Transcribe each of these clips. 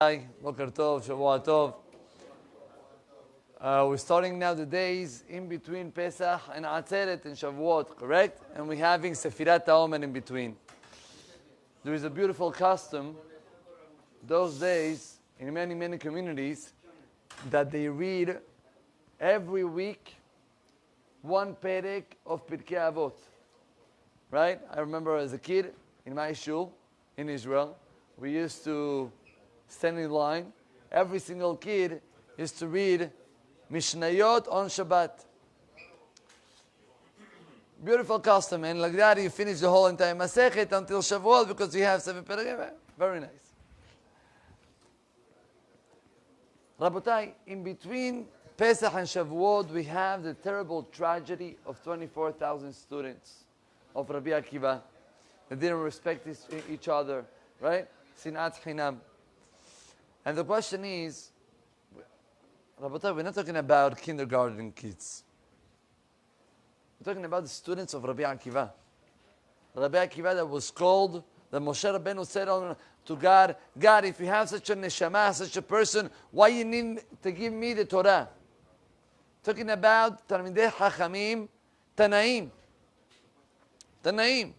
Hi, Boker Tov, Shavua Tov. We're starting now the days in between Pesach and Atzeret and Shavuot, correct? And we're having Sefirat HaOmer in between. There is a beautiful custom those days in many communities that they read every week one perek of Pirkei Avot. Right? I remember as a kid in my shul in Israel, we used to stand in line. Every single kid used to read Mishnayot on Shabbat. Beautiful custom, and like that you finish the whole entire Masechet until Shavuot because you have 7 perek. Very nice. Rabotai, in between Pesach and Shavuot, we have the terrible tragedy of 24,000 students of Rabbi Akiva that didn't respect each other, right? Sinat Chinam. And the question is, Rabotai, we're not talking about kindergarten kids. We're talking about the students of Rabbi Akiva. Rabbi Akiva that was called, that Moshe Rabbeinu said to God, God, if you have such a neshama, such a person, why you need to give me the Torah? Talking about Talmidei Chachamim, Tanaim. Tanaim.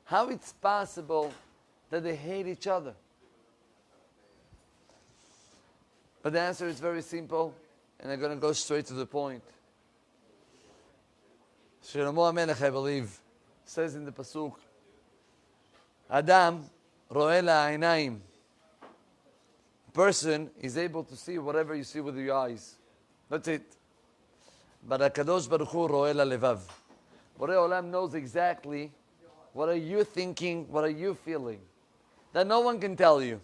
How it's possible that they hate each other? But the answer is very simple, and I'm going to go straight to the point. Shlomo HaMelech, I believe, says in the Pasuk, Adam ro'eh la'ainayim. A person is able to see whatever you see with your eyes. That's it. But HaKadosh Baruch Hu ro'eh la'levav. Borei Olam knows exactly what are you thinking, what are you feeling. That no one can tell you.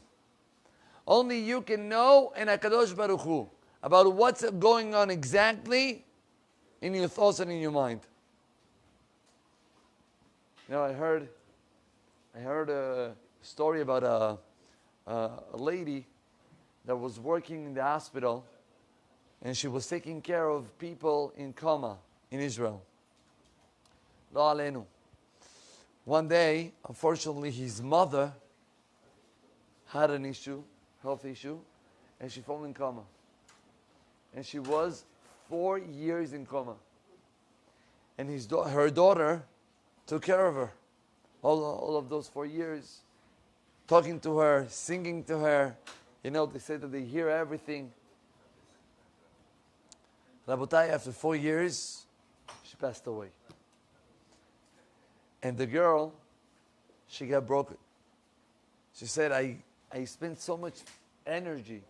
Only you can know, and HaKadosh Baruch Hu, about what's going on exactly in your thoughts and in your mind. You know, I heard a story about a lady that was working in the hospital, and she was taking care of people in coma in Israel. Lo aleinu. One day, unfortunately, his mother had an issue, health issue, and she fell in coma. And she was 4 years in coma. And her daughter took care of her all of those 4 years, talking to her, singing to her. You know, they say that they hear everything. Rabotai, after 4 years, she passed away. And the girl, she got broken. She said, I spent so much energy,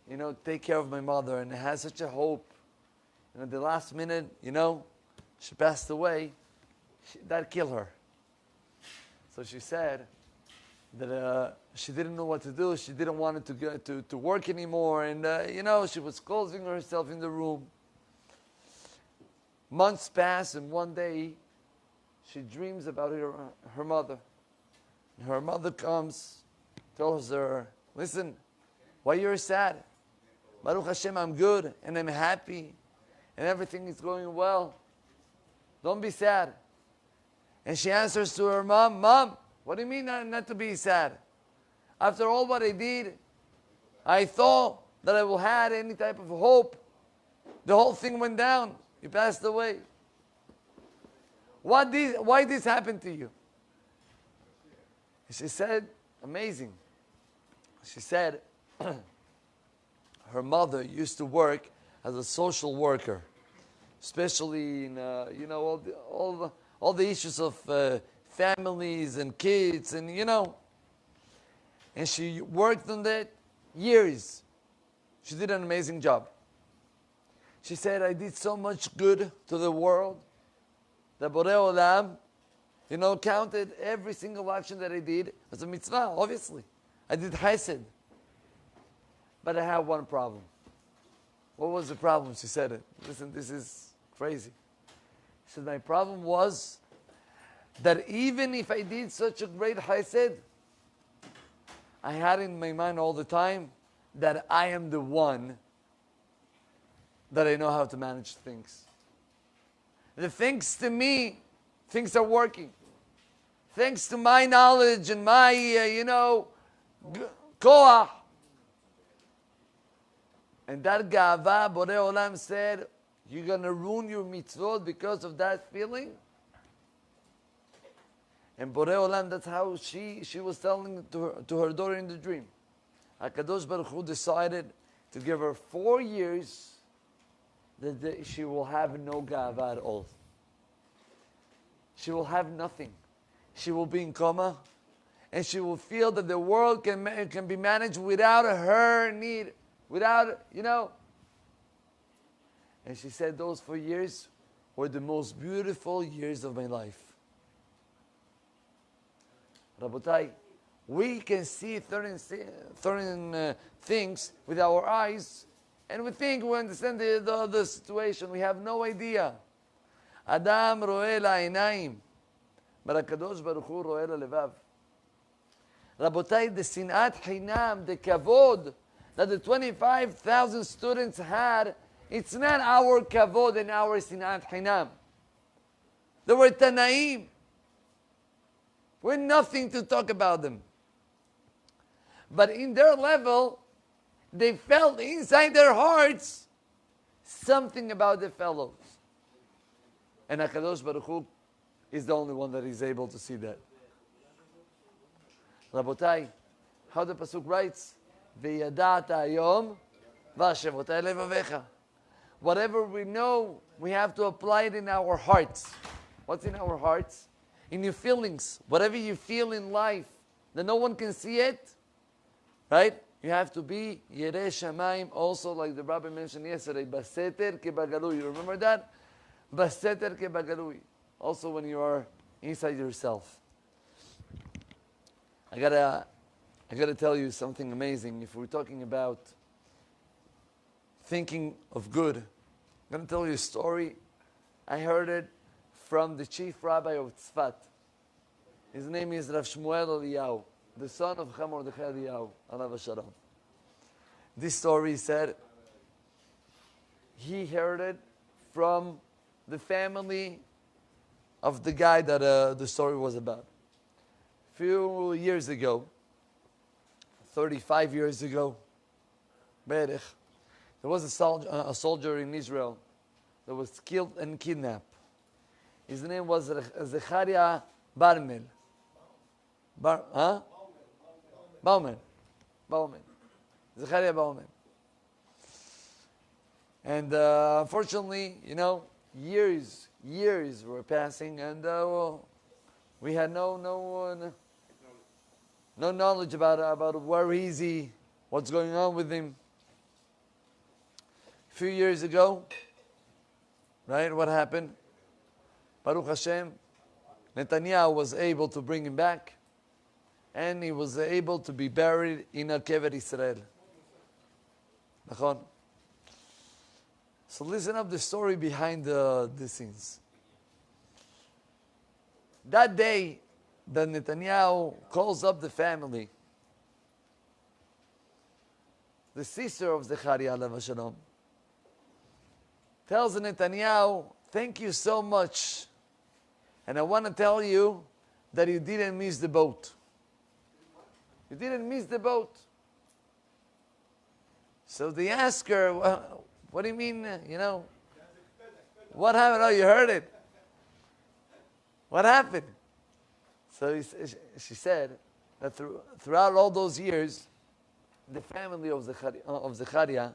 you know, take care of my mother, and I had such a hope. And at the last minute, you know, she passed away. That killed her. So she said that she didn't know what to do. She didn't want to go to work anymore. And, you know, she was closing herself in the room. Months pass, and one day, she dreams about her mother. Her mother comes, tells her, listen, why you're sad? Baruch Hashem, I'm good, and I'm happy, and everything is going well. Don't be sad. And she answers to her mom, Mom, what do you mean not to be sad? After all what I did, I thought that I will have any type of hope. The whole thing went down. You passed away. Why this happened to you? She said, amazing. She said, her mother used to work as a social worker, especially in you know, all the issues of families and kids, and you know. And she worked on that years. She did an amazing job. She said, I did so much good to the world that Borei Olam, you know, counted every single action that I did as a mitzvah, obviously. I did chesed. But I have one problem. What was the problem? She said, listen, this is crazy. She said, my problem was that even if I did such a great chesed, I had in my mind all the time that I am the one that I know how to manage things. That thanks to me, things are working. Thanks to my knowledge and my, koach, And that ga'ava, Borei Olam said, you're going to ruin your mitzvot because of that feeling? And Borei Olam, that's how she was telling to her daughter in the dream. HaKadosh Baruch Hu decided to give her 4 years that she will have no ga'ava at all. She will have nothing. She will be in coma, and she will feel that the world can be managed without her need, without, And she said those 4 years were the most beautiful years of my life. Rabotai, we can see certain things with our eyes, and we think we understand the situation. We have no idea. Adam ro'eh la'inayim, but HaKadosh Baruch Hu ro'eh la'levav. Rabotai, the sinat chinam, the kavod that the 25,000 students had, it's not our kavod and our sinat chinam. They were tanaim. We're nothing to talk about them. But in their level, they felt inside their hearts something about their fellows. And HaKadosh Baruch Hu is the only one that is able to see that. Rabotai, how the Pasuk writes, V'yadata hayom v'hashevotai levavecha. Whatever we know, we have to apply it in our hearts. What's in our hearts? In your feelings. Whatever you feel in life, that no one can see it, right? You have to be Yerei Shamayim, also like the Rabbi mentioned yesterday, Baseter kebagalui. You remember that? Baseter kebagalui. Also when you are inside yourself. I gotta tell you something amazing. If we're talking about thinking of good, I'm gonna tell you a story. I heard it from the chief rabbi of Tzfat. His name is Rav Shmuel Eliyahu, the son of Cham Mordechai Eliyahu, alav hashalom. This story said he heard it from the family of the guy that the story was about. A few years ago, 35 years ago, there was a soldier in Israel that was killed and kidnapped. His name was Zechariah Bauman. Zechariah Bauman. And unfortunately, years were passing, and we had no knowledge about where is he, what's going on with him. A few years ago, right, what happened? Baruch Hashem, Netanyahu was able to bring him back, and he was able to be buried in a Kever Israel. Nachon? So listen up the story behind the scenes. That day that Netanyahu calls up the family, the sister of Zechariah alav hashalom tells Netanyahu, thank you so much. And I want to tell you that you didn't miss the boat. You didn't miss the boat. So they ask her, well, what do you mean, what happened? Oh, you heard it. What happened? So she said that throughout all those years, the family of Zechariah,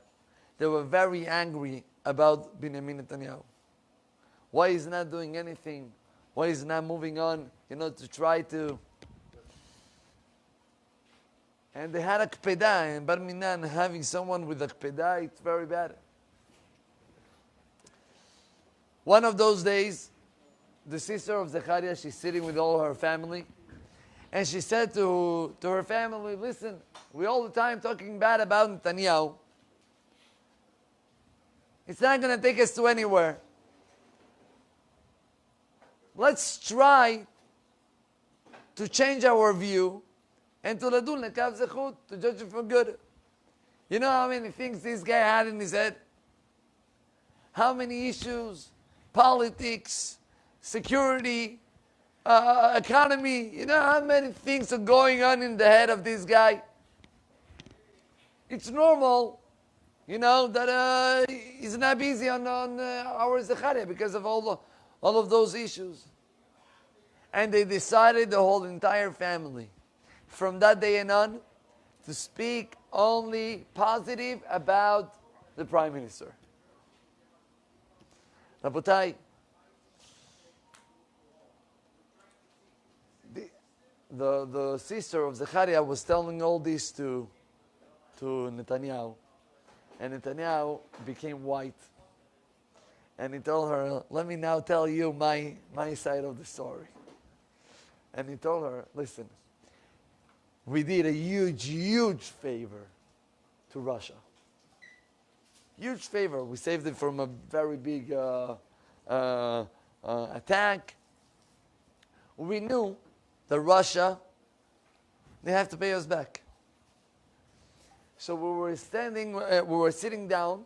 they were very angry about Benjamin Netanyahu. Why he's not doing anything? Why he's not moving on, to try to... And they had a kpeda, and Bar Minan, having someone with a kpeda, it's very bad. One of those days, the sister of Zechariah, she's sitting with all her family, and she said to her family, listen, we all the time talking bad about Netanyahu. It's not going to take us to anywhere. Let's try to change our view and to ladul nekav zechut, to judge it for good. You know how many things this guy had in his head? How many issues? Politics, security, economy. You know how many things are going on in the head of this guy? It's normal that he's not busy on our Zechariah because of all of those issues. And they decided, the whole entire family, from that day on, to speak only positive about the Prime Minister. Rabotai, the sister of Zechariah was telling all this to Netanyahu. And Netanyahu became white. And he told her, let me now tell you my side of the story. And he told her, listen, we did a huge favor to Russia. Huge favor. We saved it from a very big attack. We knew that Russia, they have to pay us back. So we were sitting down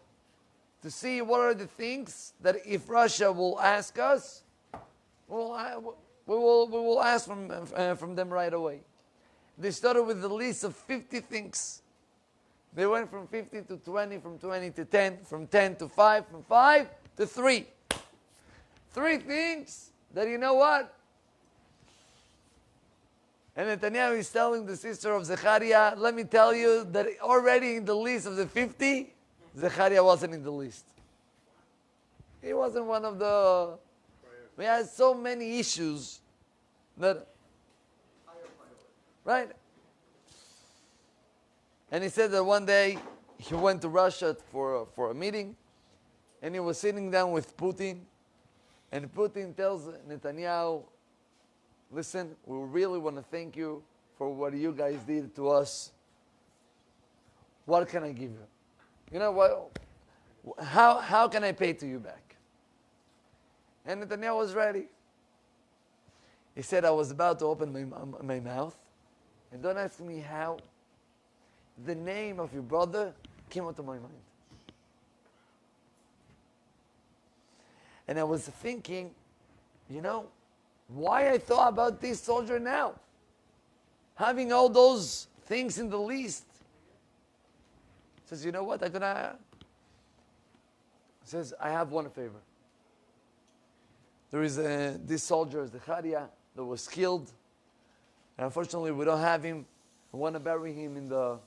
to see what are the things that if Russia will ask us, we will ask from them right away. They started with the list of 50 things. They went from 50 to 20, from 20 to 10, from 10 to 5, from 5 to 3. 3 things that, you know what? And Netanyahu is telling the sister of Zechariah, let me tell you that already in the list of the 50, Zechariah wasn't in the list. He wasn't one of the... We had so many issues that... Right? And he said that one day he went to Russia for a meeting, and he was sitting down with Putin, and Putin tells Netanyahu, listen, we really want to thank you for what you guys did to us. What can I give you? You know what? How can I pay to you back? And Netanyahu was ready. He said, I was about to open my mouth, and don't ask me how. The name of your brother came out of my mind. And I was thinking, why I thought about this soldier now? Having all those things in the list. He says, you know what? Says, I have one favor. There is this soldier, Zechariah, that was killed. And unfortunately, we don't have him. I want to bury him in the...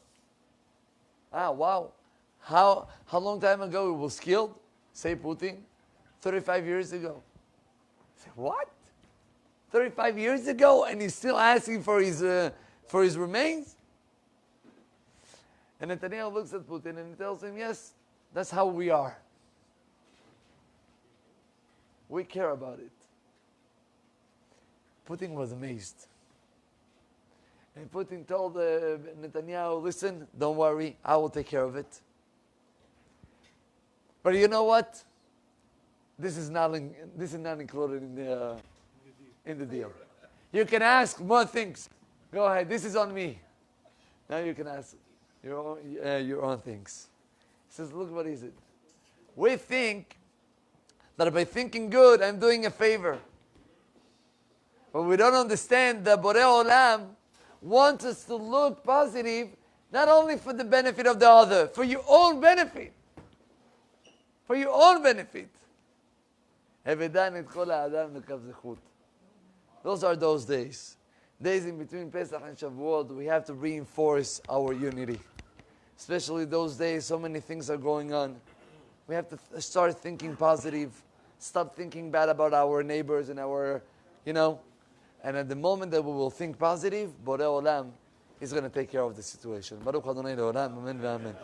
wow. How long time ago he was killed? Say Putin. 35 years ago. I said, what? 35 years ago, and he's still asking for his remains? And Netanyahu looks at Putin and he tells him, yes, that's how we are. We care about it. Putin was amazed. And Putin told Netanyahu, listen, don't worry, I will take care of it. But you know what? This is not included in the deal. You can ask more things. Go ahead, this is on me. Now you can ask your own things. He says, look what is it. We think that by thinking good, I'm doing a favor. But we don't understand that Borei Olam wants us to look positive, not only for the benefit of the other, for your own benefit. For your own benefit. Those are those days. Days in between Pesach and Shavuot, we have to reinforce our unity. Especially those days, so many things are going on. We have to start thinking positive. Stop thinking bad about our neighbors and and at the moment that we will think positive, Borei Olam is going to take care of the situation. Baruch Adonai Le'olam, amen ve'amen.